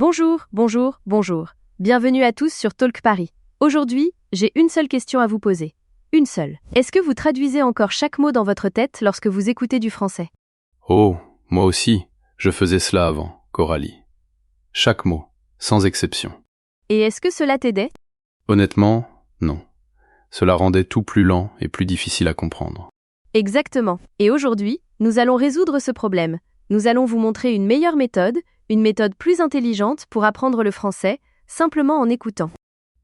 Bonjour, bonjour, bonjour. Bienvenue à tous sur Talk Paris. Aujourd'hui, j'ai une seule question à vous poser. Une seule. Est-ce que vous traduisez encore chaque mot dans votre tête lorsque vous écoutez du français? Oh, moi aussi, je faisais cela avant, Coralie. Chaque mot, sans exception. Et est-ce que cela t'aidait? Honnêtement, non. Cela rendait tout plus lent et plus difficile à comprendre. Exactement. Et aujourd'hui, nous allons résoudre ce problème. Nous allons vous montrer une meilleure méthode, une méthode plus intelligente pour apprendre le français, simplement en écoutant.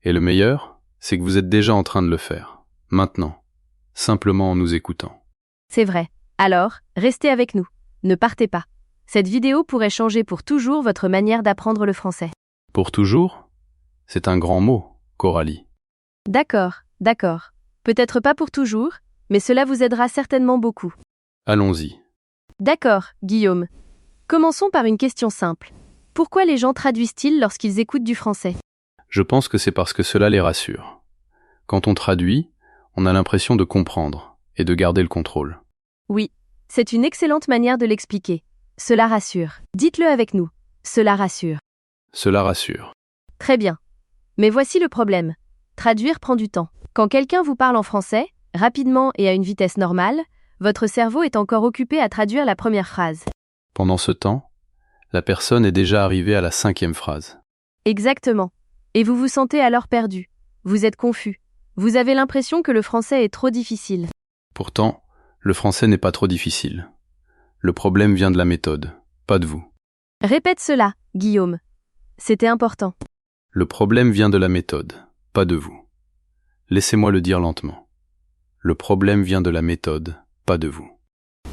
Et le meilleur, c'est que vous êtes déjà en train de le faire. Maintenant. Simplement en nous écoutant. C'est vrai. Alors, restez avec nous. Ne partez pas. Cette vidéo pourrait changer pour toujours votre manière d'apprendre le français. Pour toujours? C'est un grand mot, Coralie. D'accord. Peut-être pas pour toujours, mais cela vous aidera certainement beaucoup. Allons-y. D'accord, Guillaume. Commençons par une question simple. Pourquoi les gens traduisent-ils lorsqu'ils écoutent du français? Je pense que c'est parce que cela les rassure. Quand on traduit, on a l'impression de comprendre et de garder le contrôle. Oui, c'est une excellente manière de l'expliquer. Cela rassure. Dites-le avec nous. Cela rassure. Cela rassure. Très bien. Mais voici le problème. Traduire prend du temps. Quand quelqu'un vous parle en français, rapidement et à une vitesse normale, votre cerveau est encore occupé à traduire la première phrase. Pendant ce temps, la personne est déjà arrivée à la 5e phrase. Exactement. Et vous vous sentez alors perdu. Vous êtes confus. Vous avez l'impression que le français est trop difficile. Pourtant, le français n'est pas trop difficile. Le problème vient de la méthode, pas de vous. Répète cela, Guillaume. C'était important. Le problème vient de la méthode, pas de vous. Laissez-moi le dire lentement. Le problème vient de la méthode, pas de vous.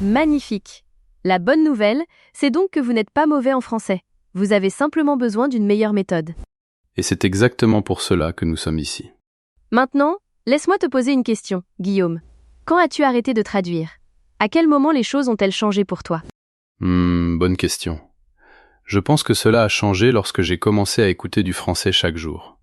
Magnifique. La bonne nouvelle, c'est donc que vous n'êtes pas mauvais en français. Vous avez simplement besoin d'une meilleure méthode. Et c'est exactement pour cela que nous sommes ici. Maintenant, laisse-moi te poser une question, Guillaume. Quand as-tu arrêté de traduire? À quel moment les choses ont-elles changé pour toi? Bonne question. Je pense que cela a changé lorsque j'ai commencé à écouter du français chaque jour.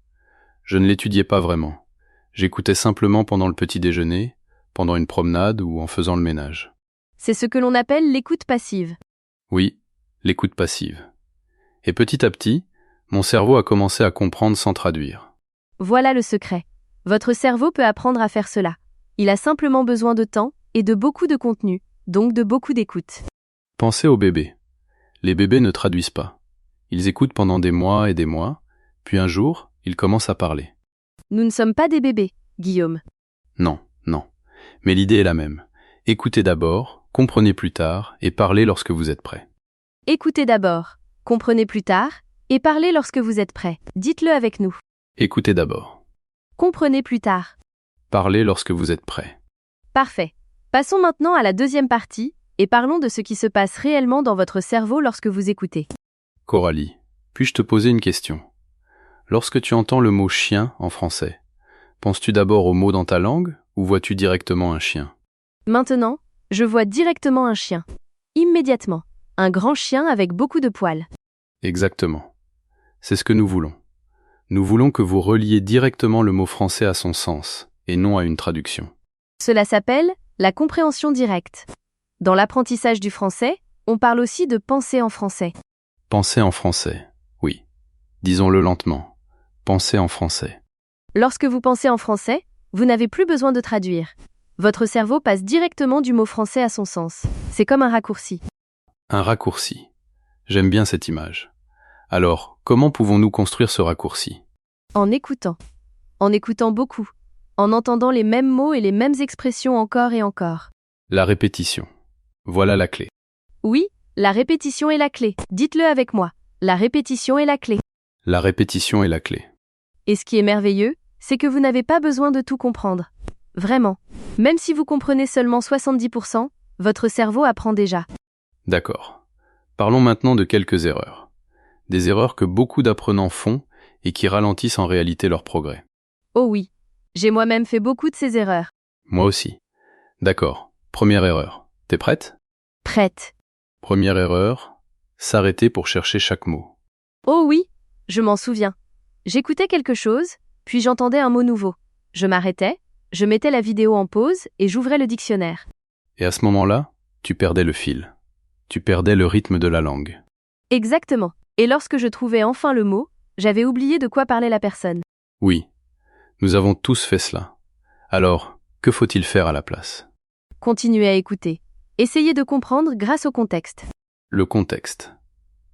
Je ne l'étudiais pas vraiment. J'écoutais simplement pendant le petit déjeuner, pendant une promenade ou en faisant le ménage. C'est ce que l'on appelle l'écoute passive. Oui, l'écoute passive. Et petit à petit, mon cerveau a commencé à comprendre sans traduire. Voilà le secret. Votre cerveau peut apprendre à faire cela. Il a simplement besoin de temps et de beaucoup de contenu, donc de beaucoup d'écoute. Pensez aux bébés. Les bébés ne traduisent pas. Ils écoutent pendant des mois et des mois, puis un jour, ils commencent à parler. Nous ne sommes pas des bébés, Guillaume. Non. Mais l'idée est la même. Écoutez d'abord, comprenez plus tard et parlez lorsque vous êtes prêt. Écoutez d'abord, comprenez plus tard, et parlez lorsque vous êtes prêt. Dites-le avec nous. Écoutez d'abord. Comprenez plus tard. Parlez lorsque vous êtes prêt. Parfait. Passons maintenant à la deuxième partie, et parlons de ce qui se passe réellement dans votre cerveau lorsque vous écoutez. Coralie, puis-je te poser une question? Lorsque tu entends le mot chien en français, penses-tu d'abord au mot dans ta langue ou vois-tu directement un chien? Maintenant, je vois directement un chien. Immédiatement. Un grand chien avec beaucoup de poils. Exactement. C'est ce que nous voulons. Nous voulons que vous reliez directement le mot français à son sens, et non à une traduction. Cela s'appelle la compréhension directe. Dans l'apprentissage du français, on parle aussi de penser en français. Pensez en français, oui. Disons-le lentement. Pensez en français. Lorsque vous pensez en français, vous n'avez plus besoin de traduire. Votre cerveau passe directement du mot français à son sens. C'est comme un raccourci. Un raccourci. J'aime bien cette image. Alors, comment pouvons-nous construire ce raccourci? En écoutant. En écoutant beaucoup. En entendant les mêmes mots et les mêmes expressions encore et encore. La répétition. Voilà la clé. Oui, la répétition est la clé. Dites-le avec moi. La répétition est la clé. La répétition est la clé. Et ce qui est merveilleux, c'est que vous n'avez pas besoin de tout comprendre. Vraiment. Même si vous comprenez seulement 70%, votre cerveau apprend déjà. D'accord. Parlons maintenant de quelques erreurs. Des erreurs que beaucoup d'apprenants font et qui ralentissent en réalité leur progrès. Oh oui, j'ai moi-même fait beaucoup de ces erreurs. Moi aussi. D'accord. Première erreur. T'es prête? Prête. Première erreur, s'arrêter pour chercher chaque mot. Oh oui, je m'en souviens. J'écoutais quelque chose, puis j'entendais un mot nouveau. Je m'arrêtais, je mettais la vidéo en pause et j'ouvrais le dictionnaire. Et à ce moment-là, tu perdais le fil. Tu perdais le rythme de la langue. Exactement. Et lorsque je trouvais enfin le mot, j'avais oublié de quoi parlait la personne. Oui, nous avons tous fait cela. Alors, que faut-il faire à la place? Continuez à écouter. Essayez de comprendre grâce au contexte. Le contexte.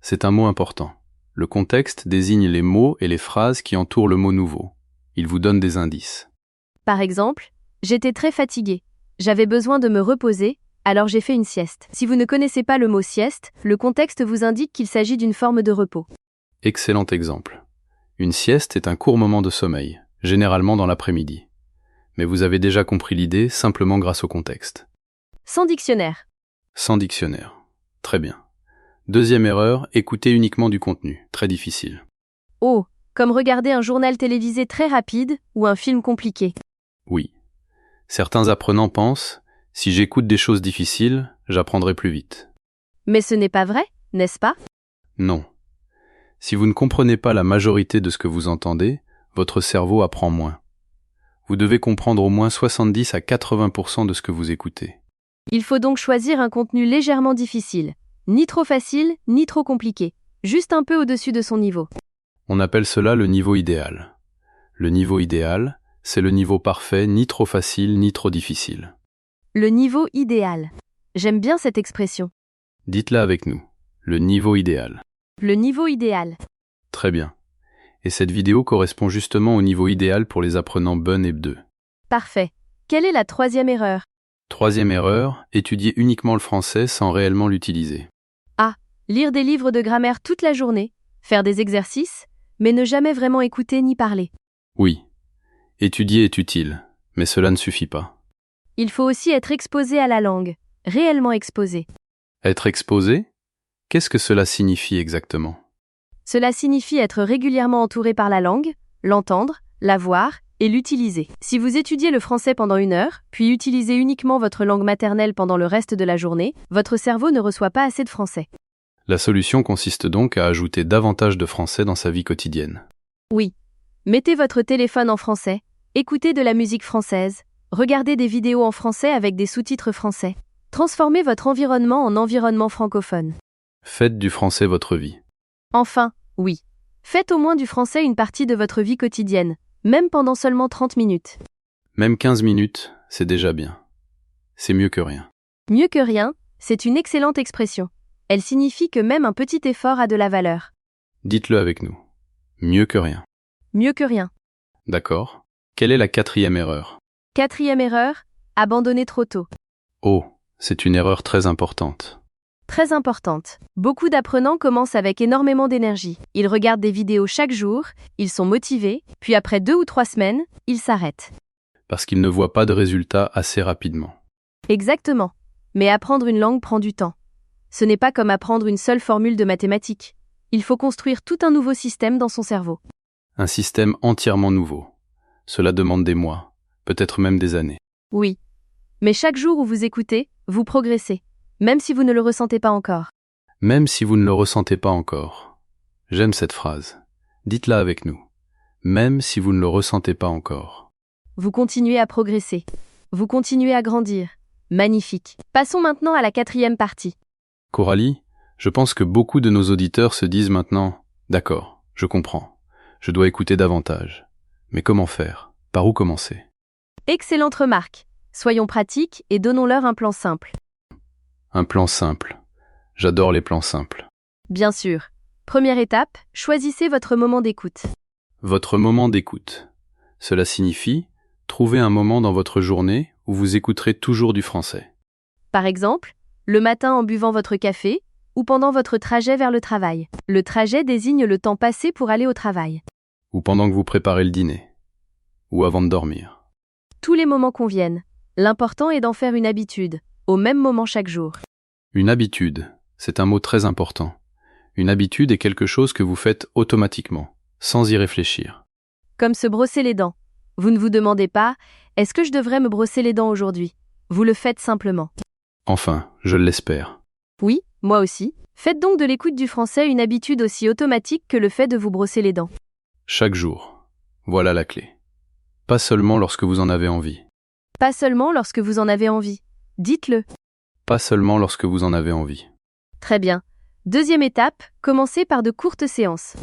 C'est un mot important. Le contexte désigne les mots et les phrases qui entourent le mot nouveau. Il vous donne des indices. Par exemple, j'étais très fatiguée. J'avais besoin de me reposer, alors j'ai fait une sieste. Si vous ne connaissez pas le mot sieste, le contexte vous indique qu'il s'agit d'une forme de repos. Excellent exemple. Une sieste est un court moment de sommeil, généralement dans l'après-midi. Mais vous avez déjà compris l'idée simplement grâce au contexte. Sans dictionnaire. Sans dictionnaire. Très bien. Deuxième erreur, écouter uniquement du contenu. Très difficile. Oh, comme regarder un journal télévisé très rapide ou un film compliqué. Oui. Certains apprenants pensent, si j'écoute des choses difficiles, j'apprendrai plus vite. Mais ce n'est pas vrai, n'est-ce pas? Non. Si vous ne comprenez pas la majorité de ce que vous entendez, votre cerveau apprend moins. Vous devez comprendre au moins 70 à 80% de ce que vous écoutez. Il faut donc choisir un contenu légèrement difficile. Ni trop facile, ni trop compliqué. Juste un peu au-dessus de son niveau. On appelle cela le niveau idéal. Le niveau idéal, c'est le niveau parfait, ni trop facile, ni trop difficile. Le niveau idéal. J'aime bien cette expression. Dites-la avec nous. Le niveau idéal. Le niveau idéal. Très bien. Et cette vidéo correspond justement au niveau idéal pour les apprenants Bun et 2. Parfait. Quelle est la troisième erreur? Troisième erreur, étudier uniquement le français sans réellement l'utiliser. Lire des livres de grammaire toute la journée, faire des exercices, mais ne jamais vraiment écouter ni parler. Oui. Étudier est utile, mais cela ne suffit pas. Il faut aussi être exposé à la langue, réellement exposé. Être exposé? Qu'est-ce que cela signifie exactement? Cela signifie être régulièrement entouré par la langue, l'entendre, la voir et l'utiliser. Si vous étudiez le français pendant 1 heure, puis utilisez uniquement votre langue maternelle pendant le reste de la journée, votre cerveau ne reçoit pas assez de français. La solution consiste donc à ajouter davantage de français dans sa vie quotidienne. Oui. Mettez votre téléphone en français, écoutez de la musique française, regardez des vidéos en français avec des sous-titres français. Transformez votre environnement en environnement francophone. Faites du français votre vie. Enfin, oui. Faites au moins du français une partie de votre vie quotidienne, même pendant seulement 30 minutes. Même 15 minutes, c'est déjà bien. C'est mieux que rien. Mieux que rien, c'est une excellente expression. Elle signifie que même un petit effort a de la valeur. Dites-le avec nous. Mieux que rien. Mieux que rien. D'accord. Quelle est la quatrième erreur? Quatrième erreur, abandonner trop tôt. Oh, c'est une erreur très importante. Très importante. Beaucoup d'apprenants commencent avec énormément d'énergie. Ils regardent des vidéos chaque jour, ils sont motivés, puis après 2 ou 3 semaines, ils s'arrêtent. Parce qu'ils ne voient pas de résultats assez rapidement. Exactement. Mais apprendre une langue prend du temps. Ce n'est pas comme apprendre une seule formule de mathématiques. Il faut construire tout un nouveau système dans son cerveau. Un système entièrement nouveau. Cela demande des mois, peut-être même des années. Oui. Mais chaque jour où vous écoutez, vous progressez, même si vous ne le ressentez pas encore. Même si vous ne le ressentez pas encore. J'aime cette phrase. Dites-la avec nous. Même si vous ne le ressentez pas encore. Vous continuez à progresser. Vous continuez à grandir. Magnifique. Passons maintenant à la 4e partie. Coralie, je pense que beaucoup de nos auditeurs se disent maintenant « D'accord, je comprends. Je dois écouter davantage. Mais comment faire? Par où commencer ?» Excellente remarque. Soyons pratiques et donnons-leur un plan simple. Un plan simple. J'adore les plans simples. Bien sûr. Première étape, choisissez votre moment d'écoute. Votre moment d'écoute. Cela signifie trouver un moment dans votre journée où vous écouterez toujours du français. Par exemple, le matin en buvant votre café ou pendant votre trajet vers le travail. Le trajet désigne le temps passé pour aller au travail. Ou pendant que vous préparez le dîner. Ou avant de dormir. Tous les moments conviennent. L'important est d'en faire une habitude, au même moment chaque jour. Une habitude, c'est un mot très important. Une habitude est quelque chose que vous faites automatiquement, sans y réfléchir. Comme se brosser les dents. Vous ne vous demandez pas « Est-ce que je devrais me brosser les dents aujourd'hui ?» Vous le faites simplement. Enfin, je l'espère. Oui, moi aussi. Faites donc de l'écoute du français une habitude aussi automatique que le fait de vous brosser les dents. Chaque jour. Voilà la clé. Pas seulement lorsque vous en avez envie. Pas seulement lorsque vous en avez envie. Dites-le. Pas seulement lorsque vous en avez envie. Très bien. Deuxième étape, commencez par de courtes séances.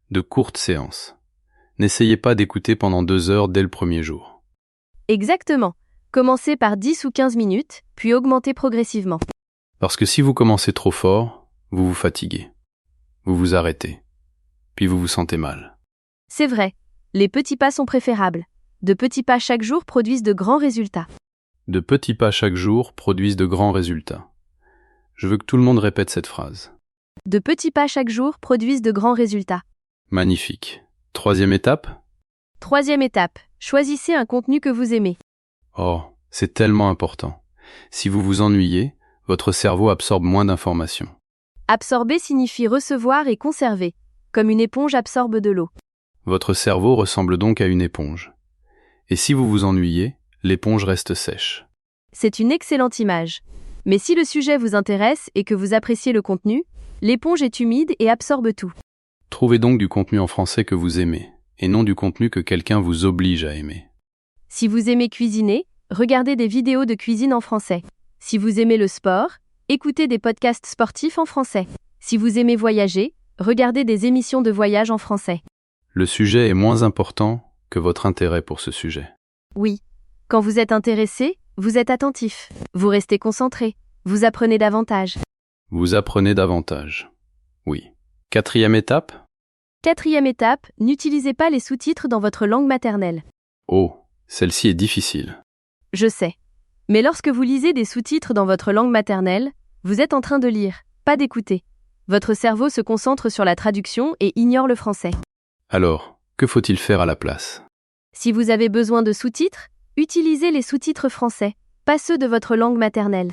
De courtes séances. N'essayez pas d'écouter pendant 2 heures dès le premier jour. Exactement. Commencez par 10 ou 15 minutes, puis augmentez progressivement. Parce que si vous commencez trop fort, vous vous fatiguez. Vous vous arrêtez. Puis vous vous sentez mal. C'est vrai, les petits pas sont préférables. De petits pas chaque jour produisent de grands résultats. De petits pas chaque jour produisent de grands résultats. Je veux que tout le monde répète cette phrase. De petits pas chaque jour produisent de grands résultats. Magnifique. Troisième étape? Troisième étape, choisissez un contenu que vous aimez. Oh, c'est tellement important. Si vous vous ennuyez, votre cerveau absorbe moins d'informations. Absorber signifie recevoir et conserver, comme une éponge absorbe de l'eau. Votre cerveau ressemble donc à une éponge. Et si vous vous ennuyez, l'éponge reste sèche. C'est une excellente image. Mais si le sujet vous intéresse et que vous appréciez le contenu, l'éponge est humide et absorbe tout. Trouvez donc du contenu en français que vous aimez, et non du contenu que quelqu'un vous oblige à aimer. Si vous aimez cuisiner, regardez des vidéos de cuisine en français. Si vous aimez le sport, écoutez des podcasts sportifs en français. Si vous aimez voyager, regardez des émissions de voyage en français. Le sujet est moins important que votre intérêt pour ce sujet. Oui. Quand vous êtes intéressé, vous êtes attentif. Vous restez concentré. Vous apprenez davantage. Vous apprenez davantage. Oui. Quatrième étape? Quatrième étape, n'utilisez pas les sous-titres dans votre langue maternelle. Oh, celle-ci est difficile. Je sais. Mais lorsque vous lisez des sous-titres dans votre langue maternelle, vous êtes en train de lire, pas d'écouter. Votre cerveau se concentre sur la traduction et ignore le français. Alors, que faut-il faire à la place? Si vous avez besoin de sous-titres, utilisez les sous-titres français, pas ceux de votre langue maternelle.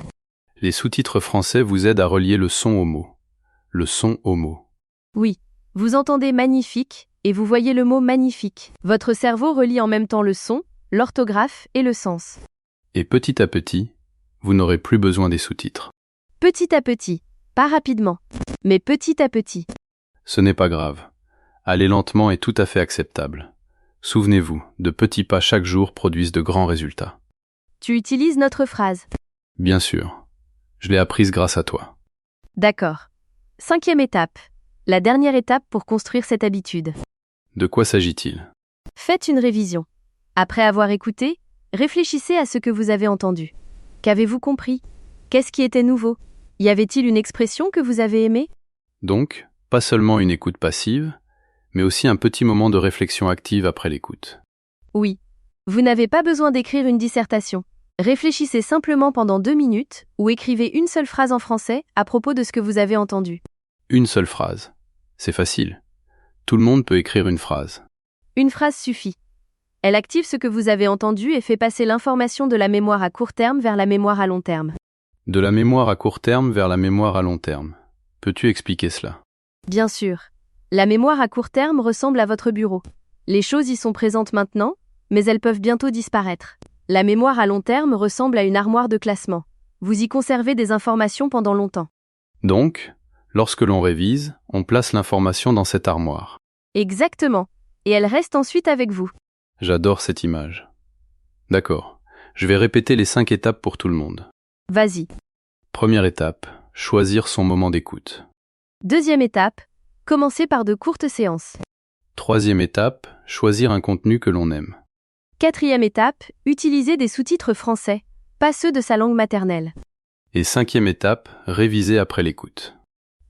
Les sous-titres français vous aident à relier le son au mot. Le son au mot. Oui, vous entendez magnifique et vous voyez le mot magnifique. Votre cerveau relie en même temps le son, l'orthographe et le sens. Et petit à petit, vous n'aurez plus besoin des sous-titres. Petit à petit, pas rapidement, mais petit à petit. Ce n'est pas grave. Aller lentement est tout à fait acceptable. Souvenez-vous, de petits pas chaque jour produisent de grands résultats. Tu utilises notre phrase. Bien sûr. Je l'ai apprise grâce à toi. D'accord. Cinquième étape. La dernière étape pour construire cette habitude. De quoi s'agit-il? Faites une révision. Après avoir écouté, réfléchissez à ce que vous avez entendu. Qu'avez-vous compris? Qu'est-ce qui était nouveau? Y avait-il une expression que vous avez aimée? Donc, pas seulement une écoute passive, mais aussi un petit moment de réflexion active après l'écoute. Oui. Vous n'avez pas besoin d'écrire une dissertation. Réfléchissez simplement pendant 2 minutes ou écrivez une seule phrase en français à propos de ce que vous avez entendu. Une seule phrase. C'est facile. Tout le monde peut écrire une phrase. Une phrase suffit. Elle active ce que vous avez entendu et fait passer l'information de la mémoire à court terme vers la mémoire à long terme. De la mémoire à court terme vers la mémoire à long terme. Peux-tu expliquer cela? Bien sûr. La mémoire à court terme ressemble à votre bureau. Les choses y sont présentes maintenant, mais elles peuvent bientôt disparaître. La mémoire à long terme ressemble à une armoire de classement. Vous y conservez des informations pendant longtemps. Donc, lorsque l'on révise, on place l'information dans cette armoire. Exactement. Et elle reste ensuite avec vous. J'adore cette image. D'accord. Je vais répéter les 5 étapes pour tout le monde. Vas-y. Première étape, choisir son moment d'écoute. Deuxième étape, commencez par de courtes séances. Troisième étape, choisir un contenu que l'on aime. Quatrième étape, utilisez des sous-titres français, pas ceux de sa langue maternelle. Et cinquième étape, réviser après l'écoute.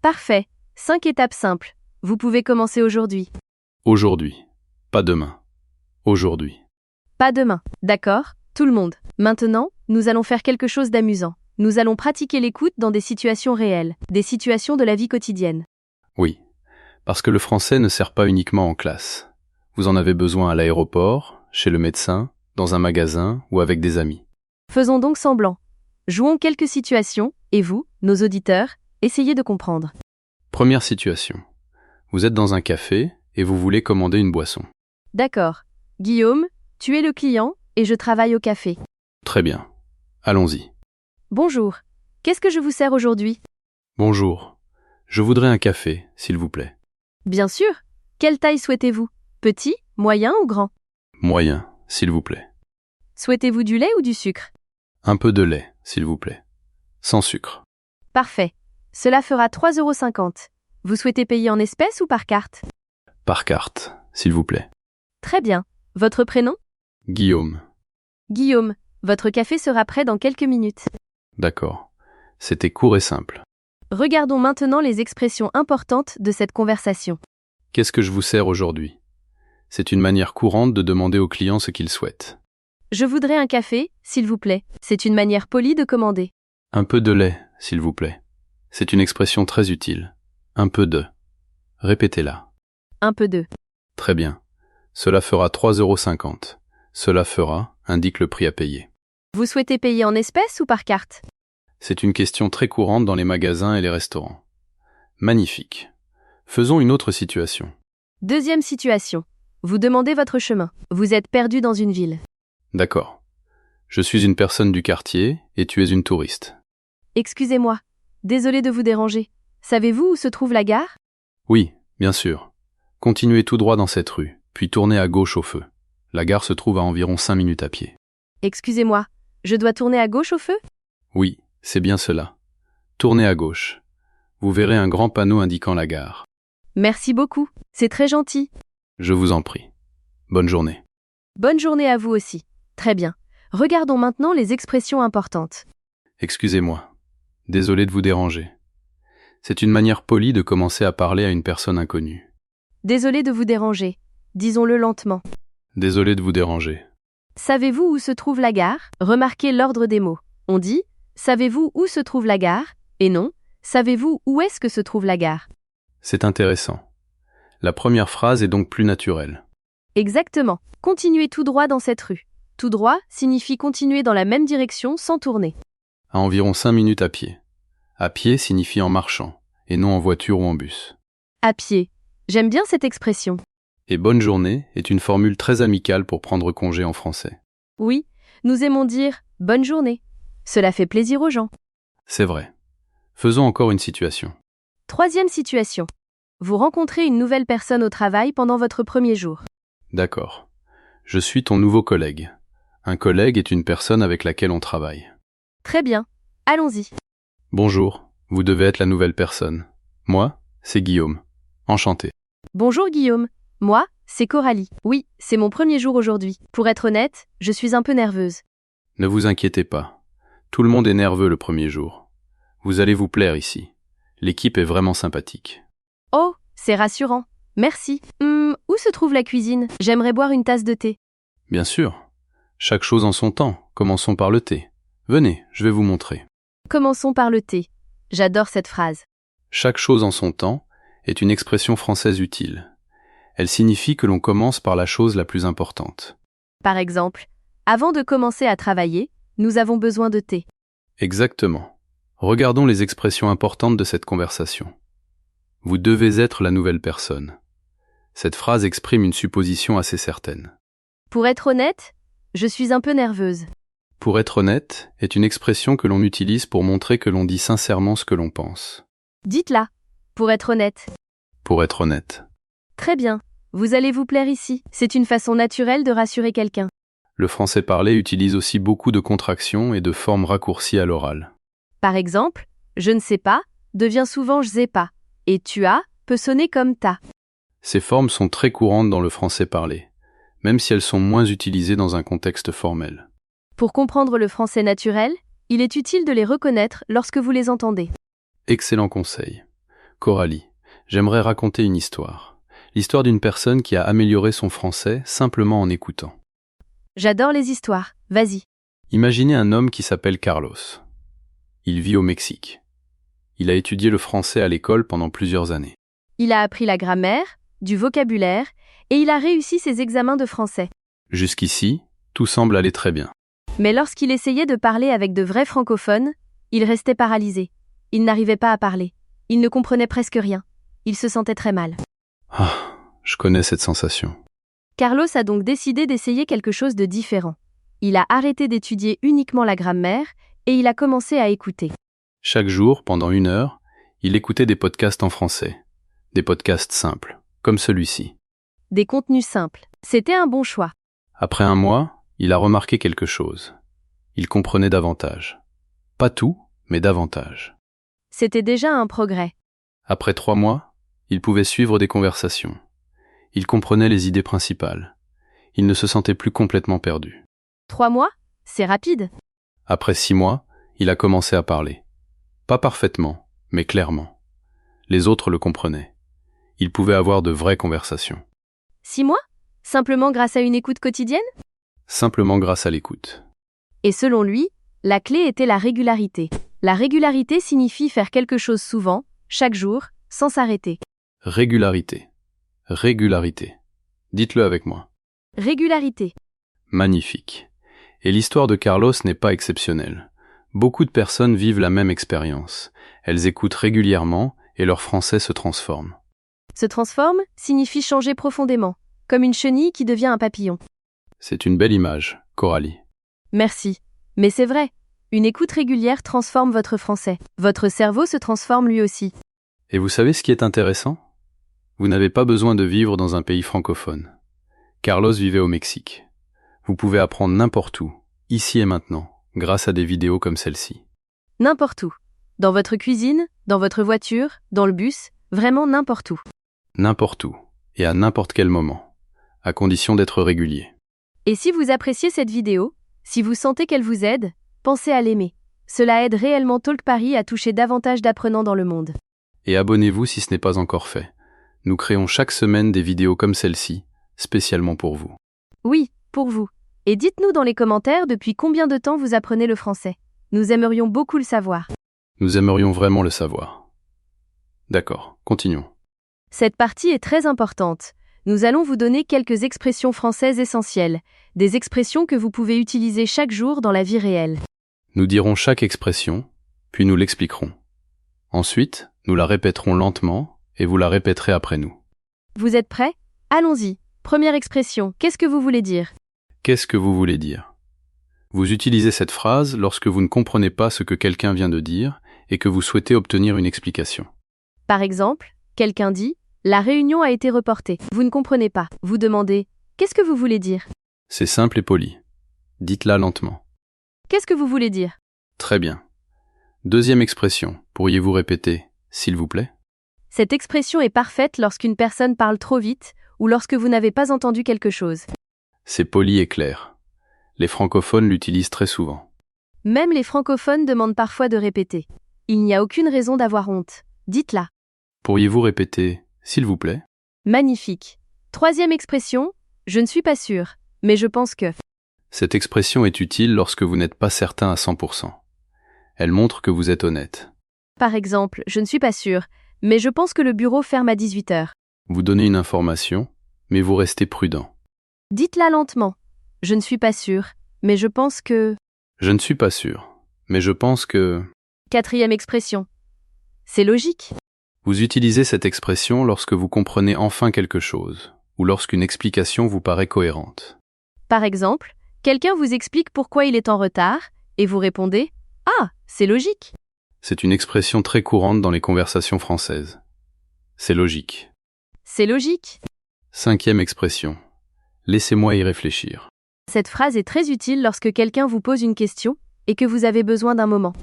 Parfait. 5 étapes simples. Vous pouvez commencer aujourd'hui. Aujourd'hui. Pas demain. Aujourd'hui. Pas demain. D'accord, tout le monde. Maintenant, nous allons faire quelque chose d'amusant. Nous allons pratiquer l'écoute dans des situations réelles, des situations de la vie quotidienne. Oui. Parce que le français ne sert pas uniquement en classe. Vous en avez besoin à l'aéroport, chez le médecin, dans un magasin ou avec des amis. Faisons donc semblant. Jouons quelques situations, et vous, nos auditeurs, essayez de comprendre. Première situation. Vous êtes dans un café et vous voulez commander une boisson. D'accord. Guillaume, tu es le client, et je travaille au café. Très bien. Allons-y. Bonjour. Qu'est-ce que je vous sers aujourd'hui? Bonjour. Je voudrais un café, s'il vous plaît. Bien sûr. Quelle taille souhaitez-vous? Petit, moyen ou grand? Moyen, s'il vous plaît. Souhaitez-vous du lait ou du sucre? Un peu de lait, s'il vous plaît. Sans sucre. Parfait. Cela fera 3,50 €. Vous souhaitez payer en espèces ou par carte? Par carte, s'il vous plaît. Très bien. Votre prénom? Guillaume. Guillaume, votre café sera prêt dans quelques minutes. D'accord. C'était court et simple. Regardons maintenant les expressions importantes de cette conversation. Qu'est-ce que je vous sers aujourd'hui? C'est une manière courante de demander aux clients ce qu'ils souhaitent. Je voudrais un café, s'il vous plaît. C'est une manière polie de commander. Un peu de lait, s'il vous plaît. C'est une expression très utile. Un peu de. Répétez-la. Un peu de. Très bien. Cela fera 3,50 €. Cela fera indique le prix à payer. Vous souhaitez payer en espèces ou par carte? C'est une question très courante dans les magasins et les restaurants. Magnifique. Faisons une autre situation. Deuxième situation. Vous demandez votre chemin. Vous êtes perdu dans une ville. D'accord. Je suis une personne du quartier et tu es une touriste. Excusez-moi. Désolé de vous déranger. Savez-vous où se trouve la gare? Oui, bien sûr. Continuez tout droit dans cette rue, puis tournez à gauche au feu. La gare se trouve à environ 5 minutes à pied. Excusez-moi. Je dois tourner à gauche au feu? Oui, c'est bien cela. Tournez à gauche. Vous verrez un grand panneau indiquant la gare. Merci beaucoup. C'est très gentil. Je vous en prie. Bonne journée. Bonne journée à vous aussi. Très bien. Regardons maintenant les expressions importantes. Excusez-moi. Désolé de vous déranger. C'est une manière polie de commencer à parler à une personne inconnue. Désolé de vous déranger. Disons-le lentement. Désolé de vous déranger. Savez-vous où se trouve la gare? Remarquez l'ordre des mots. On dit « Savez-vous où se trouve la gare ?» et non « Savez-vous où est-ce que se trouve la gare ?» C'est intéressant. La première phrase est donc plus naturelle. Exactement. Continuez tout droit dans cette rue. Tout droit signifie continuer dans la même direction sans tourner. À environ 5 minutes à pied. À pied signifie en marchant, et non en voiture ou en bus. À pied. J'aime bien cette expression. Et bonne journée est une formule très amicale pour prendre congé en français. Oui, nous aimons dire « bonne journée ». Cela fait plaisir aux gens. C'est vrai. Faisons encore une situation. Troisième situation. Vous rencontrez une nouvelle personne au travail pendant votre premier jour. D'accord. Je suis ton nouveau collègue. Un collègue est une personne avec laquelle on travaille. Très bien. Allons-y. Bonjour, vous devez être la nouvelle personne. Moi, c'est Guillaume. Enchanté. Bonjour Guillaume. Moi, c'est Coralie. Oui, c'est mon premier jour aujourd'hui. Pour être honnête, je suis un peu nerveuse. Ne vous inquiétez pas. Tout le monde est nerveux le premier jour. Vous allez vous plaire ici. L'équipe est vraiment sympathique. Oh, c'est rassurant. Merci. Où se trouve la cuisine? J'aimerais boire une tasse de thé. Bien sûr. Chaque chose en son temps. Commençons par le thé. Venez, je vais vous montrer. Commençons par le thé. J'adore cette phrase. Chaque chose en son temps est une expression française utile. Elle signifie que l'on commence par la chose la plus importante. Par exemple, avant de commencer à travailler, nous avons besoin de thé. Exactement. Regardons les expressions importantes de cette conversation. Vous devez être la nouvelle personne. Cette phrase exprime une supposition assez certaine. Pour être honnête, je suis un peu nerveuse. Pour être honnête est une expression que l'on utilise pour montrer que l'on dit sincèrement ce que l'on pense. Dites-la. Pour être honnête. Pour être honnête. Très bien. Vous allez vous plaire ici. C'est une façon naturelle de rassurer quelqu'un. Le français parlé utilise aussi beaucoup de contractions et de formes raccourcies à l'oral. Par exemple, je ne sais pas devient souvent je sais pas. Et tu as peut sonner comme t'as. Ces formes sont très courantes dans le français parlé, même si elles sont moins utilisées dans un contexte formel. Pour comprendre le français naturel, il est utile de les reconnaître lorsque vous les entendez. Excellent conseil. Coralie, j'aimerais raconter une histoire. L'histoire d'une personne qui a amélioré son français simplement en écoutant. J'adore les histoires. Vas-y. Imaginez un homme qui s'appelle Carlos. Il vit au Mexique. Il a étudié le français à l'école pendant plusieurs années. Il a appris la grammaire, du vocabulaire, et il a réussi ses examens de français. Jusqu'ici, tout semble aller très bien. Mais lorsqu'il essayait de parler avec de vrais francophones, il restait paralysé. Il n'arrivait pas à parler. Il ne comprenait presque rien. Il se sentait très mal. Ah, je connais cette sensation. Carlos a donc décidé d'essayer quelque chose de différent. Il a arrêté d'étudier uniquement la grammaire et il a commencé à écouter. Chaque jour, pendant 1 heure, il écoutait des podcasts en français. Des podcasts simples, comme celui-ci. Des contenus simples. C'était un bon choix. Après 1 mois, il a remarqué quelque chose. Il comprenait davantage. Pas tout, mais davantage. C'était déjà un progrès. Après 3 mois, il pouvait suivre des conversations. Il comprenait les idées principales. Il ne se sentait plus complètement perdu. 3 mois? C'est rapide. Après 6 mois, il a commencé à parler. Pas parfaitement, mais clairement. Les autres le comprenaient. Il pouvait avoir de vraies conversations. 6 mois? Simplement grâce à une écoute quotidienne? Simplement grâce à l'écoute. Et selon lui, la clé était la régularité. La régularité signifie faire quelque chose souvent, chaque jour, sans s'arrêter. Régularité. Régularité. Dites-le avec moi. Régularité. Magnifique. Et l'histoire de Carlos n'est pas exceptionnelle. Beaucoup de personnes vivent la même expérience. Elles écoutent régulièrement et leur français se transforme. Se transforme signifie changer profondément, comme une chenille qui devient un papillon. C'est une belle image, Coralie. Merci. Mais c'est vrai, une écoute régulière transforme votre français. Votre cerveau se transforme lui aussi. Et vous savez ce qui est intéressant? Vous n'avez pas besoin de vivre dans un pays francophone. Carlos vivait au Mexique. Vous pouvez apprendre n'importe où, ici et maintenant, grâce à des vidéos comme celle-ci. N'importe où. Dans votre cuisine, dans votre voiture, dans le bus, vraiment n'importe où. N'importe où, et à n'importe quel moment, à condition d'être régulier. Et si vous appréciez cette vidéo, si vous sentez qu'elle vous aide, pensez à l'aimer. Cela aide réellement Talk Paris à toucher davantage d'apprenants dans le monde. Et abonnez-vous si ce n'est pas encore fait. Nous créons chaque semaine des vidéos comme celle-ci, spécialement pour vous. Oui, pour vous. Et dites-nous dans les commentaires depuis combien de temps vous apprenez le français. Nous aimerions beaucoup le savoir. Nous aimerions vraiment le savoir. D'accord, continuons. Cette partie est très importante. Nous allons vous donner quelques expressions françaises essentielles, des expressions que vous pouvez utiliser chaque jour dans la vie réelle. Nous dirons chaque expression, puis nous l'expliquerons. Ensuite, nous la répéterons lentement et vous la répéterez après nous. Vous êtes prêts? Allons-y. Première expression, qu'est-ce que vous voulez dire? Qu'est-ce que vous voulez dire? Vous utilisez cette phrase lorsque vous ne comprenez pas ce que quelqu'un vient de dire et que vous souhaitez obtenir une explication. Par exemple, quelqu'un dit « La réunion a été reportée ». Vous ne comprenez pas. Vous demandez « Qu'est-ce que vous voulez dire ?» C'est simple et poli. Dites-la lentement. Qu'est-ce que vous voulez dire? Très bien. Deuxième expression, pourriez-vous répéter « s'il vous plaît » ? Cette expression est parfaite lorsqu'une personne parle trop vite ou lorsque vous n'avez pas entendu quelque chose. C'est poli et clair. Les francophones l'utilisent très souvent. Même les francophones demandent parfois de répéter. Il n'y a aucune raison d'avoir honte. Dites-la. Pourriez-vous répéter « s'il vous plaît » ? Magnifique. Troisième expression, je ne suis pas sûre, mais je pense que. Cette expression est utile lorsque vous n'êtes pas certain à 100%. Elle montre que vous êtes honnête. Par exemple, je ne suis pas sûre, mais je pense que le bureau ferme à 18h. Vous donnez une information, mais vous restez prudent. Dites-la lentement. Je ne suis pas sûre, mais je pense que. Je ne suis pas sûr, mais je pense que... Quatrième expression. C'est logique. Vous utilisez cette expression lorsque vous comprenez enfin quelque chose, ou lorsqu'une explication vous paraît cohérente. Par exemple, quelqu'un vous explique pourquoi il est en retard, et vous répondez « Ah, c'est logique ». C'est une expression très courante dans les conversations françaises. C'est logique. C'est logique. Cinquième expression. Laissez-moi y réfléchir. Cette phrase est très utile lorsque quelqu'un vous pose une question et que vous avez besoin d'un moment.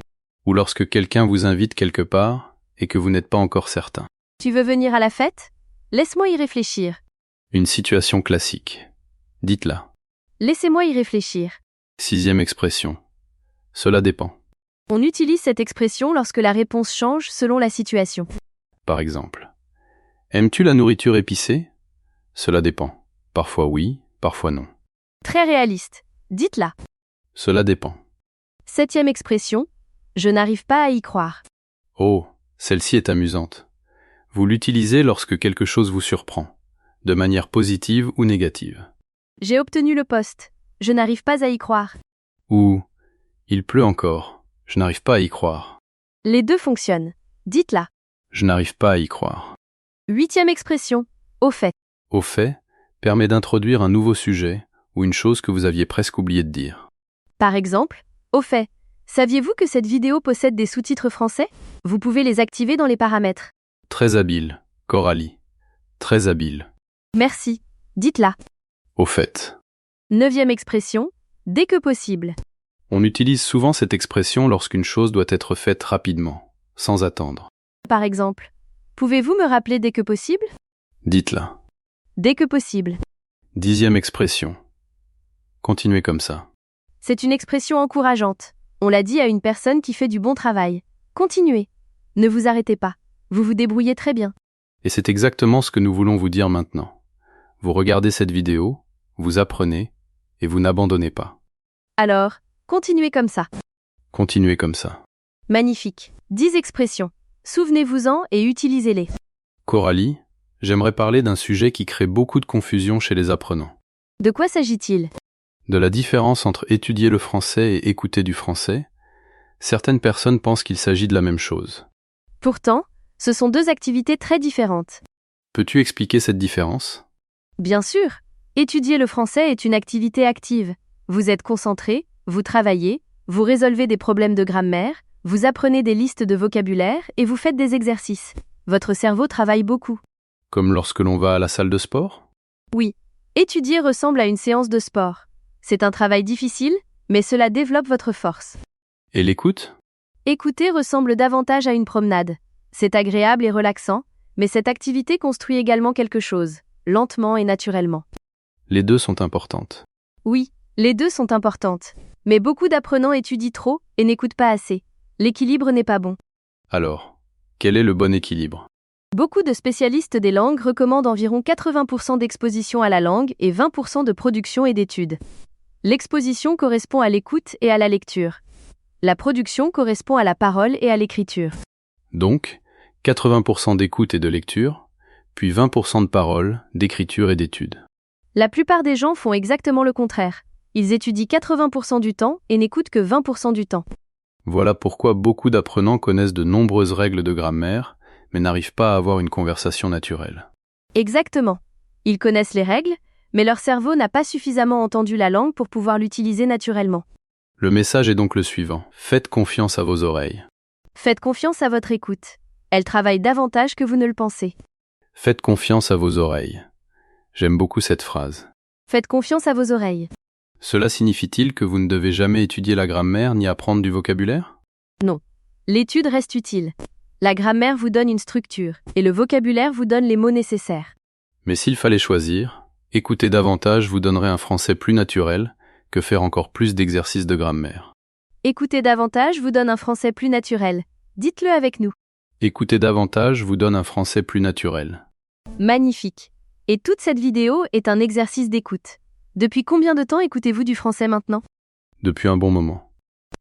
Ou lorsque quelqu'un vous invite quelque part et que vous n'êtes pas encore certain. Tu veux venir à la fête? Laisse-moi y réfléchir. Une situation classique. Dites-la. Laissez-moi y réfléchir. Sixième expression. Cela dépend. On utilise cette expression lorsque la réponse change selon la situation. Par exemple. Aimes-tu la nourriture épicée? Cela dépend. Parfois oui, parfois non. Très réaliste. Dites-la. Cela dépend. Septième expression. Je n'arrive pas à y croire. Oh, celle-ci est amusante. Vous l'utilisez lorsque quelque chose vous surprend, de manière positive ou négative. J'ai obtenu le poste. Je n'arrive pas à y croire. Ou il pleut encore. Je n'arrive pas à y croire. Les deux fonctionnent. Dites-la. Je n'arrive pas à y croire. Huitième expression. Au fait. Au fait permet d'introduire un nouveau sujet ou une chose que vous aviez presque oublié de dire. Par exemple, au fait, saviez-vous que cette vidéo possède des sous-titres français? Vous pouvez les activer dans les paramètres. Très habile, Coralie. Très habile. Merci. Dites-la. Au fait. Neuvième expression. Dès que possible. On utilise souvent cette expression lorsqu'une chose doit être faite rapidement, sans attendre. Par exemple, pouvez-vous me rappeler dès que possible? Dites-la. Dès que possible. 10e expression. Continuez comme ça. C'est une expression encourageante. On l'a dit à une personne qui fait du bon travail. Continuez. Ne vous arrêtez pas. Vous vous débrouillez très bien. Et c'est exactement ce que nous voulons vous dire maintenant. Vous regardez cette vidéo, vous apprenez, et vous n'abandonnez pas. Alors, continuez comme ça. Continuez comme ça. Magnifique. 10 expressions. Souvenez-vous-en et utilisez-les. Coralie, j'aimerais parler d'un sujet qui crée beaucoup de confusion chez les apprenants. De quoi s'agit-il? De la différence entre étudier le français et écouter du français. Certaines personnes pensent qu'il s'agit de la même chose. Pourtant, ce sont deux activités très différentes. Peux-tu expliquer cette différence? Bien sûr, étudier le français est une activité active. Vous êtes concentré, vous travaillez, vous résolvez des problèmes de grammaire, vous apprenez des listes de vocabulaire et vous faites des exercices. Votre cerveau travaille beaucoup. Comme lorsque l'on va à la salle de sport? Oui, étudier ressemble à une séance de sport. C'est un travail difficile, mais cela développe votre force. Et l'écoute? Écouter ressemble davantage à une promenade. C'est agréable et relaxant, mais cette activité construit également quelque chose, lentement et naturellement. Les deux sont importantes. Oui, les deux sont importantes. Mais beaucoup d'apprenants étudient trop et n'écoutent pas assez. L'équilibre n'est pas bon. Alors, quel est le bon équilibre? Beaucoup de spécialistes des langues recommandent environ 80% d'exposition à la langue et 20% de production et d'études. L'exposition correspond à l'écoute et à la lecture. La production correspond à la parole et à l'écriture. Donc, 80% d'écoute et de lecture, puis 20% de parole, d'écriture et d'études. La plupart des gens font exactement le contraire. Ils étudient 80% du temps et n'écoutent que 20% du temps. Voilà pourquoi beaucoup d'apprenants connaissent de nombreuses règles de grammaire, mais n'arrivent pas à avoir une conversation naturelle. Exactement. Ils connaissent les règles, mais leur cerveau n'a pas suffisamment entendu la langue pour pouvoir l'utiliser naturellement. Le message est donc le suivant. Faites confiance à vos oreilles. Faites confiance à votre écoute. Elle travaille davantage que vous ne le pensez. Faites confiance à vos oreilles. J'aime beaucoup cette phrase. Faites confiance à vos oreilles. Cela signifie-t-il que vous ne devez jamais étudier la grammaire ni apprendre du vocabulaire? Non. L'étude reste utile. La grammaire vous donne une structure, et le vocabulaire vous donne les mots nécessaires. Mais s'il fallait choisir, écouter davantage vous donnerait un français plus naturel que faire encore plus d'exercices de grammaire. Écouter davantage vous donne un français plus naturel. Dites-le avec nous. Écouter davantage vous donne un français plus naturel. Magnifique. Et toute cette vidéo est un exercice d'écoute. Depuis combien de temps écoutez-vous du français maintenant? Depuis un bon moment.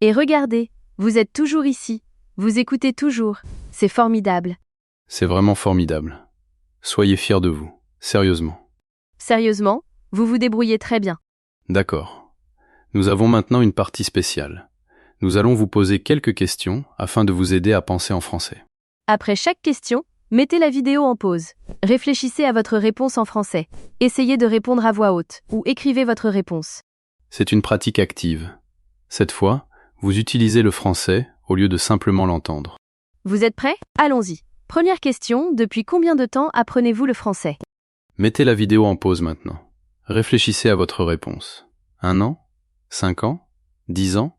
Et regardez, vous êtes toujours ici. Vous écoutez toujours. C'est formidable. C'est vraiment formidable. Soyez fiers de vous. Sérieusement. Sérieusement, vous vous débrouillez très bien. D'accord. Nous avons maintenant une partie spéciale. Nous allons vous poser quelques questions afin de vous aider à penser en français. Après chaque question, mettez la vidéo en pause. Réfléchissez à votre réponse en français. Essayez de répondre à voix haute ou écrivez votre réponse. C'est une pratique active. Cette fois, vous utilisez le français au lieu de simplement l'entendre. Vous êtes prêts? Allons-y. Première question, depuis combien de temps apprenez-vous le français? Mettez la vidéo en pause maintenant. Réfléchissez à votre réponse. 1 an? 5 ans? 10 ans?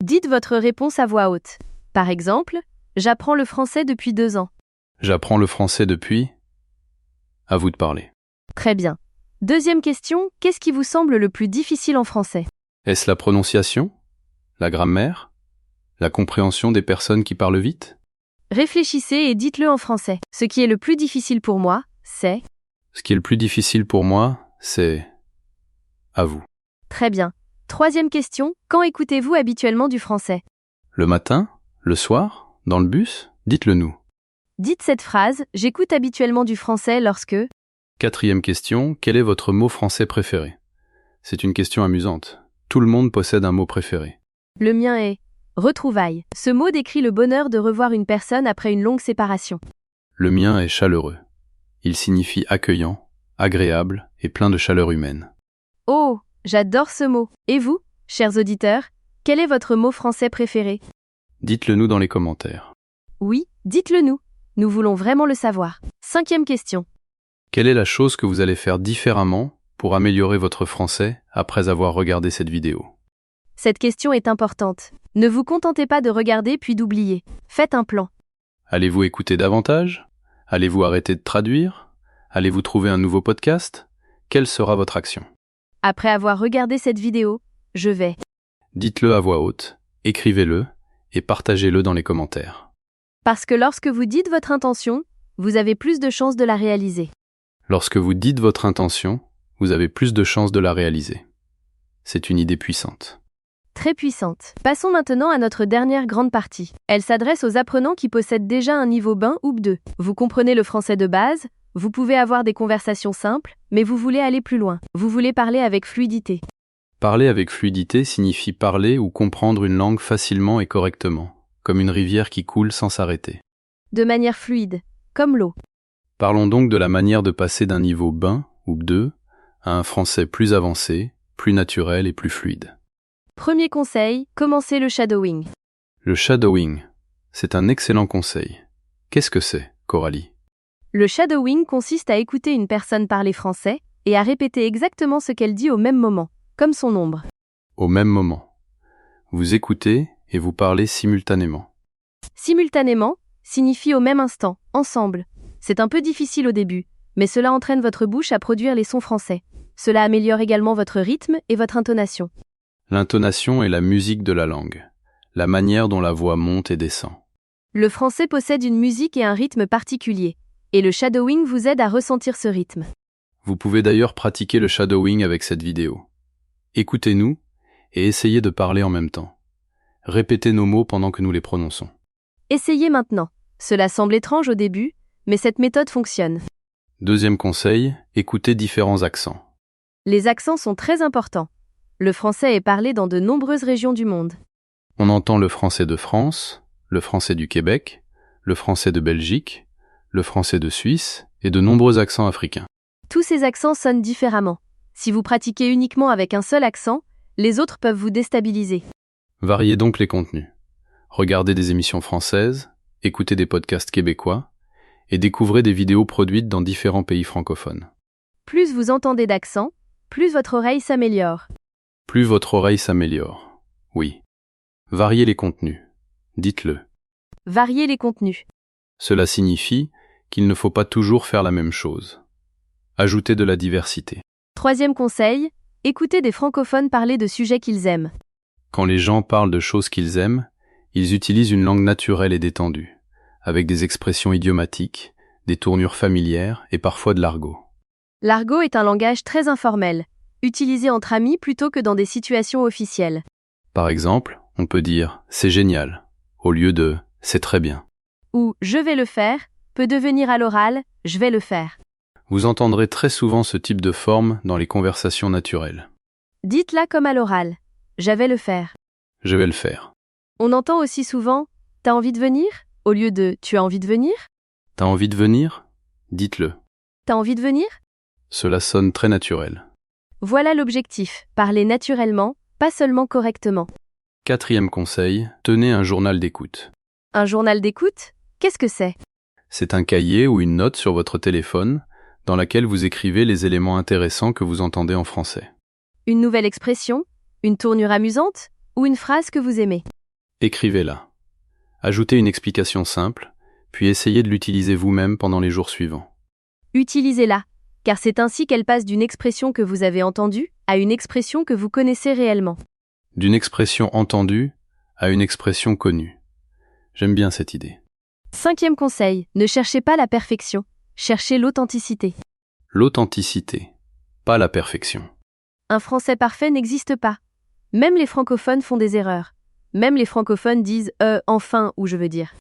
Dites votre réponse à voix haute. Par exemple, j'apprends le français depuis 2 ans. J'apprends le français depuis... À vous de parler. Très bien. Deuxième question, qu'est-ce qui vous semble le plus difficile en français? Est-ce la prononciation? La grammaire? La compréhension des personnes qui parlent vite? Réfléchissez et dites-le en français. Ce qui est le plus difficile pour moi, c'est... Ce qui est le plus difficile pour moi, c'est... À vous. Très bien. Troisième question, quand écoutez-vous habituellement du français? Le matin? Le soir? Dans le bus? Dites-le nous. Dites cette phrase, j'écoute habituellement du français lorsque... 4e question, quel est votre mot français préféré? C'est une question amusante. Tout le monde possède un mot préféré. Le mien est retrouvailles. Ce mot décrit le bonheur de revoir une personne après une longue séparation. Le mien est chaleureux. Il signifie accueillant, agréable et plein de chaleur humaine. Oh, j'adore ce mot. Et vous, chers auditeurs, quel est votre mot français préféré? Dites-le nous dans les commentaires. Oui, dites-le nous. Nous voulons vraiment le savoir. 5e question. Quelle est la chose que vous allez faire différemment pour améliorer votre français après avoir regardé cette vidéo? Cette question est importante. Ne vous contentez pas de regarder puis d'oublier. Faites un plan. Allez-vous écouter davantage? Allez-vous arrêter de traduire? Allez-vous trouver un nouveau podcast? Quelle sera votre action? Après avoir regardé cette vidéo, je vais. Dites-le à voix haute, écrivez-le et partagez-le dans les commentaires. Parce que lorsque vous dites votre intention, vous avez plus de chances de la réaliser. Lorsque vous dites votre intention, vous avez plus de chances de la réaliser. C'est une idée puissante. Très puissante. Passons maintenant à notre dernière grande partie. Elle s'adresse aux apprenants qui possèdent déjà un niveau B1 ou B2. Vous comprenez le français de base, vous pouvez avoir des conversations simples, mais vous voulez aller plus loin. Vous voulez parler avec fluidité. Parler avec fluidité signifie parler ou comprendre une langue facilement et correctement, comme une rivière qui coule sans s'arrêter. De manière fluide, comme l'eau. Parlons donc de la manière de passer d'un niveau B1 ou B2 à un français plus avancé, plus naturel et plus fluide. Premier conseil, commencez le shadowing. Le shadowing, c'est un excellent conseil. Qu'est-ce que c'est, Coralie? Le shadowing consiste à écouter une personne parler français et à répéter exactement ce qu'elle dit au même moment, comme son ombre. Au même moment. Vous écoutez et vous parlez simultanément. Simultanément signifie au même instant, ensemble. C'est un peu difficile au début, mais cela entraîne votre bouche à produire les sons français. Cela améliore également votre rythme et votre intonation. L'intonation est la musique de la langue, la manière dont la voix monte et descend. Le français possède une musique et un rythme particulier, et le shadowing vous aide à ressentir ce rythme. Vous pouvez d'ailleurs pratiquer le shadowing avec cette vidéo. Écoutez-nous et essayez de parler en même temps. Répétez nos mots pendant que nous les prononçons. Essayez maintenant. Cela semble étrange au début, mais cette méthode fonctionne. Deuxième conseil, écoutez différents accents. Les accents sont très importants. Le français est parlé dans de nombreuses régions du monde. On entend le français de France, le français du Québec, le français de Belgique, le français de Suisse et de nombreux accents africains. Tous ces accents sonnent différemment. Si vous pratiquez uniquement avec un seul accent, les autres peuvent vous déstabiliser. Variez donc les contenus. Regardez des émissions françaises, écoutez des podcasts québécois et découvrez des vidéos produites dans différents pays francophones. Plus vous entendez d'accents, plus votre oreille s'améliore. Plus votre oreille s'améliore. Oui. Variez les contenus. Dites-le. Variez les contenus. Cela signifie qu'il ne faut pas toujours faire la même chose. Ajoutez de la diversité. Troisième conseil, écoutez des francophones parler de sujets qu'ils aiment. Quand les gens parlent de choses qu'ils aiment, ils utilisent une langue naturelle et détendue, avec des expressions idiomatiques, des tournures familières et parfois de l'argot. L'argot est un langage très informel, utilisé entre amis plutôt que dans des situations officielles. Par exemple, on peut dire « c'est génial » au lieu de « c'est très bien ». Ou « je vais le faire » peut devenir à l'oral « je vais le faire ». Vous entendrez très souvent ce type de forme dans les conversations naturelles. Dites-la comme à l'oral « j'avais le faire ». Je vais le faire. On entend aussi souvent « t'as envie de venir » au lieu de « tu as envie de venir ». T'as envie de venir? Dites-le. T'as envie de venir? Cela sonne très naturel. Voilà l'objectif, parler naturellement, pas seulement correctement. Quatrième conseil, tenez un journal d'écoute. Un journal d'écoute? Qu'est-ce que c'est? C'est un cahier ou une note sur votre téléphone dans laquelle vous écrivez les éléments intéressants que vous entendez en français. Une nouvelle expression? Une tournure amusante? Ou une phrase que vous aimez? Écrivez-la. Ajoutez une explication simple, puis essayez de l'utiliser vous-même pendant les jours suivants. Utilisez-la, car c'est ainsi qu'elle passe d'une expression que vous avez entendue à une expression que vous connaissez réellement. D'une expression entendue à une expression connue. J'aime bien cette idée. Cinquième conseil, ne cherchez pas la perfection, cherchez l'authenticité. L'authenticité, pas la perfection. Un français parfait n'existe pas. Même les francophones font des erreurs. Même les francophones disent « enfin » ou « je veux dire ».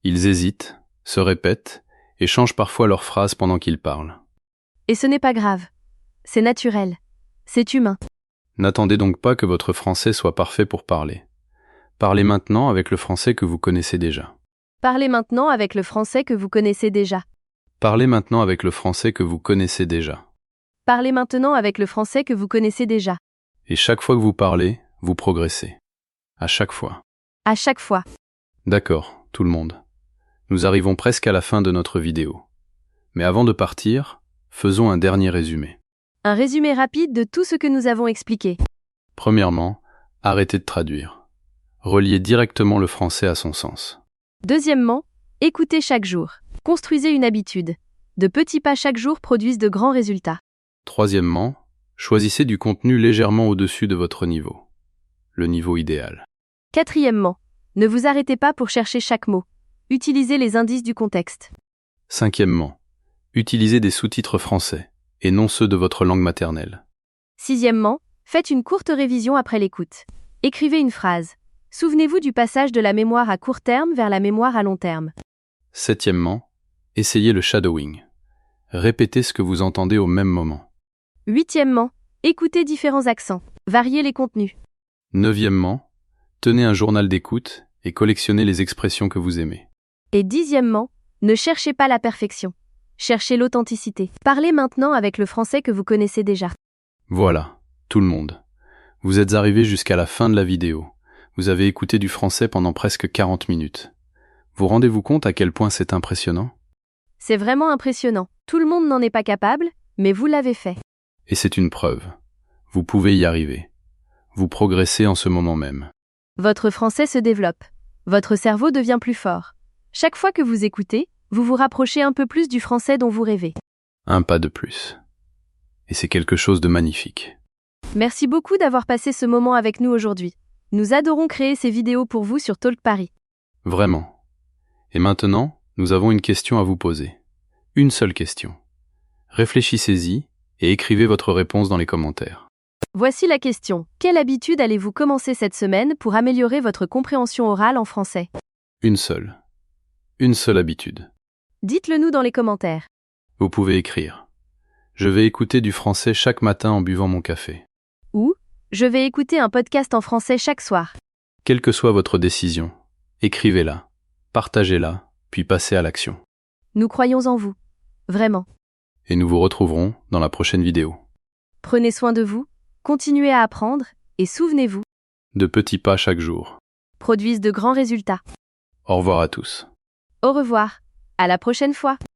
Ils hésitent, se répètent et changent parfois leurs phrases pendant qu'ils parlent. Et ce n'est pas grave. C'est naturel. C'est humain. N'attendez donc pas que votre français soit parfait pour parler. Parlez maintenant avec le français que vous connaissez déjà. Parlez maintenant avec le français que vous connaissez déjà. Parlez maintenant avec le français que vous connaissez déjà. Parlez maintenant avec le français que vous connaissez déjà. Et chaque fois que vous parlez, vous progressez. À chaque fois. À chaque fois. D'accord, tout le monde. Nous arrivons presque à la fin de notre vidéo. Mais avant de partir, faisons un dernier résumé. Un résumé rapide de tout ce que nous avons expliqué. Premièrement, arrêtez de traduire. Reliez directement le français à son sens. Deuxièmement, Écoutez chaque jour. Construisez une habitude. De petits pas chaque jour produisent de grands résultats. Troisièmement, choisissez du contenu légèrement au-dessus de votre niveau. Le niveau idéal. Quatrièmement, ne vous arrêtez pas pour chercher chaque mot. Utilisez les indices du contexte. Cinquièmement, utilisez des sous-titres français, et non ceux de votre langue maternelle. Sixièmement, faites une courte révision après l'écoute. Écrivez une phrase. Souvenez-vous du passage de la mémoire à court terme vers la mémoire à long terme. Septièmement, essayez le shadowing. Répétez ce que vous entendez au même moment. Huitièmement, écoutez différents accents. Variez les contenus. Neuvièmement, tenez un journal d'écoute et collectionnez les expressions que vous aimez. Et dixièmement, ne cherchez pas la perfection. Cherchez l'authenticité. Parlez maintenant avec le français que vous connaissez déjà. Voilà, tout le monde. Vous êtes arrivé jusqu'à la fin de la vidéo. Vous avez écouté du français pendant presque 40 minutes. Vous rendez-vous compte à quel point c'est impressionnant ? C'est vraiment impressionnant. Tout le monde n'en est pas capable, mais vous l'avez fait. Et c'est une preuve. Vous pouvez y arriver. Vous progressez en ce moment même. Votre français se développe. Votre cerveau devient plus fort. Chaque fois que vous écoutez, vous vous rapprochez un peu plus du français dont vous rêvez. Un pas de plus. Et c'est quelque chose de magnifique. Merci beaucoup d'avoir passé ce moment avec nous aujourd'hui. Nous adorons créer ces vidéos pour vous sur Talk Paris. Vraiment. Et maintenant, nous avons une question à vous poser. Une seule question. Réfléchissez-y et écrivez votre réponse dans les commentaires. Voici la question. Quelle habitude allez-vous commencer cette semaine pour améliorer votre compréhension orale en français ? Une seule. Une seule habitude. Dites-le nous dans les commentaires. Vous pouvez écrire. Je vais écouter du français chaque matin en buvant mon café. Ou, je vais écouter un podcast en français chaque soir. Quelle que soit votre décision, écrivez-la, partagez-la, puis passez à l'action. Nous croyons en vous. Vraiment. Et nous vous retrouverons dans la prochaine vidéo. Prenez soin de vous, continuez à apprendre, et souvenez-vous, De petits pas chaque jour. produisent de grands résultats. Au revoir à tous. Au revoir. À la prochaine fois.